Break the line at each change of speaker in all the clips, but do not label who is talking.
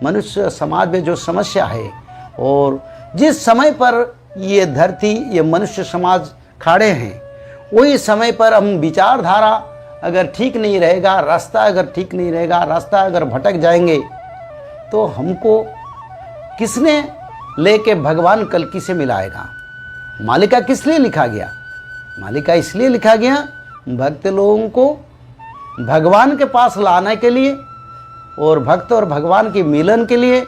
मनुष्य समाज में जो समस्या है और जिस समय पर ये धरती, ये मनुष्य समाज खड़े हैं, वही समय पर हम विचारधारा अगर ठीक नहीं रहेगा, रास्ता अगर ठीक नहीं रहेगा, रास्ता अगर भटक जाएंगे, तो हमको किसने लेके भगवान कल्कि से मिलाएगा। मालिका किस लिए लिखा गया? मालिका इसलिए लिखा गया भक्त लोगों को भगवान के पास लाने के लिए और भक्त और भगवान के मिलन के लिए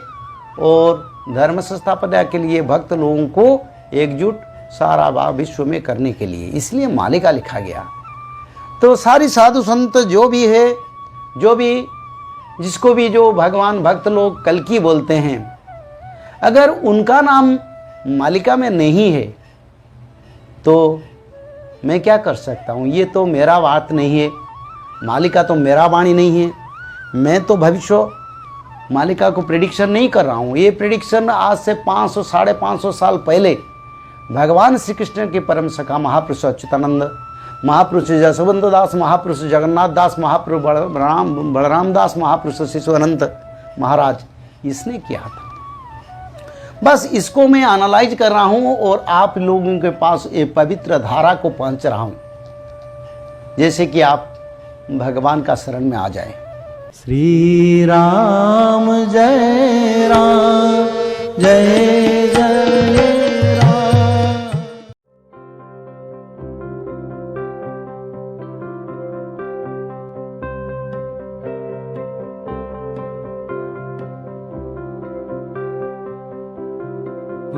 और धर्म संस्थापना के लिए, भक्त लोगों को एकजुट सारा विश्व में करने के लिए, इसलिए मालिका लिखा गया। तो सारी साधु संत जो भी है, जो भी जिसको भी जो भगवान भक्त लोग कल्कि बोलते हैं, अगर उनका नाम मालिका में नहीं है तो मैं क्या कर सकता हूँ? ये तो मेरा बात नहीं है, मालिका तो मेरा वाणी नहीं है। मैं तो भविष्य मालिका को प्रेडिक्शन नहीं कर रहा हूँ। ये प्रेडिक्शन आज से 500 साढ़े 500 साल पहले भगवान श्री कृष्ण के परम सखा महापुरुष अच्युतानंद, महापुरुष जसवंत दास, महापुरुष जगन्नाथ दास, महापुरुष बलराम दास, महापुरुष शिशु अनंत महाराज, इसने किया था। बस इसको मैं एनालाइज कर रहा हूँ और आप लोगों के पास एक पवित्र धारा को पहुँच रहा हूँ, जैसे कि आप भगवान का शरण में आ जाए। श्री राम जय राम, जय जय राम।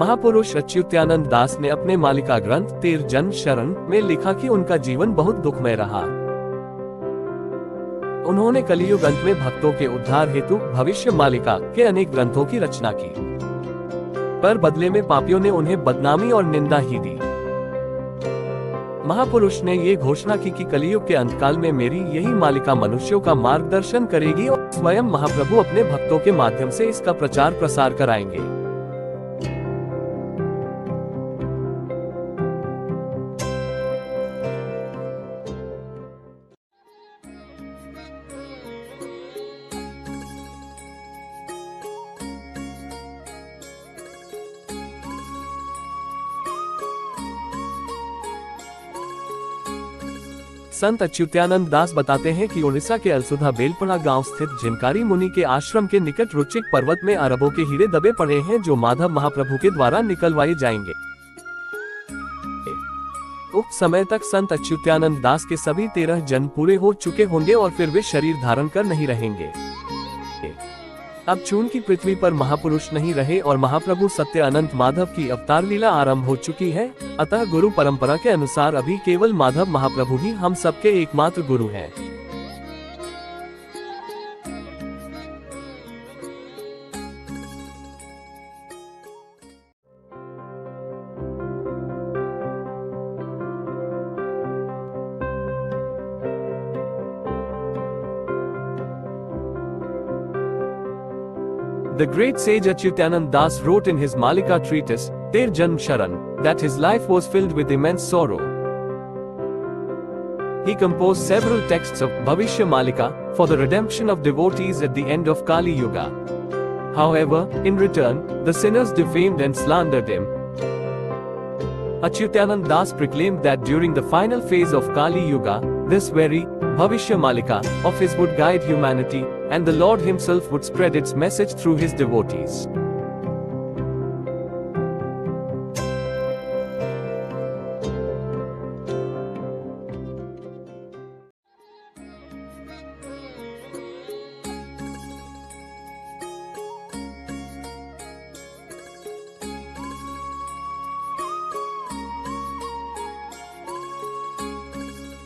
महापुरुष अच्युतानंद दास ने अपने मालिका ग्रंथ तेर जन शरण में लिखा कि उनका जीवन बहुत दुखमय रहा। उन्होंने कलियुग अंत में भक्तों के उद्धार हेतु भविष्य मालिका के अनेक ग्रंथों की रचना की, पर बदले में पापियों ने उन्हें बदनामी और निंदा ही दी। महापुरुष ने ये घोषणा की कि कलियुग के अंतकाल में मेरी यही मालिका मनुष्यों का मार्गदर्शन करेगी और स्वयं महाप्रभु अपने भक्तों के माध्यम से इसका प्रचार प्रसार कराएंगे। संत अच्युतानंद दास बताते हैं कि उड़ीसा के अलसुधा बेलपड़ा गांव स्थित जिनकारी मुनि के आश्रम के निकट रुचिक पर्वत में अरबों के हीरे दबे पड़े हैं, जो माधव महाप्रभु के द्वारा निकलवाए जाएंगे। उस समय तक संत अच्युतानंद दास के सभी 13 जन्म पूरे हो चुके होंगे और फिर वे शरीर धारण कर नहीं रहेंगे। अब चूंकि पृथ्वी पर महापुरुष नहीं रहे और महाप्रभु सत्य अनंत माधव की अवतार लीला आरंभ हो चुकी है, अतः गुरु परंपरा के अनुसार अभी केवल माधव महाप्रभु ही हम सबके एकमात्र गुरु हैं। The great sage Achyutanand Das wrote in his Malika treatise, Ter Janm Sharan, that his life was filled with immense sorrow. He composed several texts of Bhavishya Malika for the redemption of devotees at the end of Kali Yuga. However, in return, the sinners defamed and slandered him. Achyutanand Das proclaimed that during the final phase of Kali Yuga, this very Bhavishya Malika of his would guide humanity, and the Lord himself would spread its message through his devotees.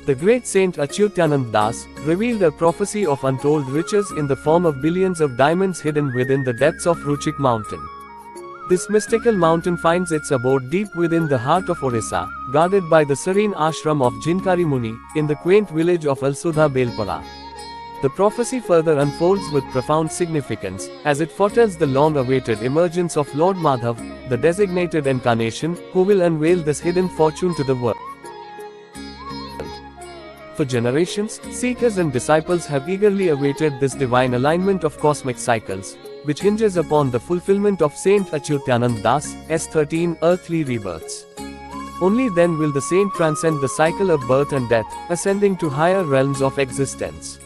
The great saint Achyutanand Das revealed a prophecy of untold riches in the form of billions of diamonds hidden within the depths of Ruchik mountain. This mystical mountain finds its abode deep within the heart of Orissa, guarded by the serene ashram of Jinkari Muni, in the quaint village of Alsudha Belpara. The prophecy further unfolds with profound significance, as it foretells the long-awaited emergence of Lord Madhav, the designated incarnation, who will unveil this hidden fortune to the world. For generations, seekers and disciples have eagerly awaited this divine alignment of cosmic cycles, which hinges upon the fulfillment of Saint Achyutanand Das' S13 earthly rebirths. Only then will the saint transcend the cycle of birth and death, ascending to higher realms of existence.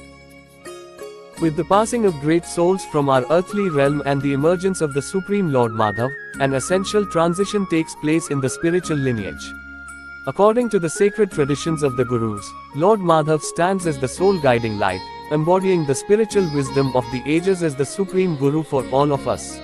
With the passing of great souls from our earthly realm and the emergence of the Supreme Lord Madhav, an essential transition takes place in the spiritual lineage. According to the sacred traditions of the Gurus, Lord Madhav stands as the sole guiding light, embodying the spiritual wisdom of the ages as the Supreme Guru for all of us.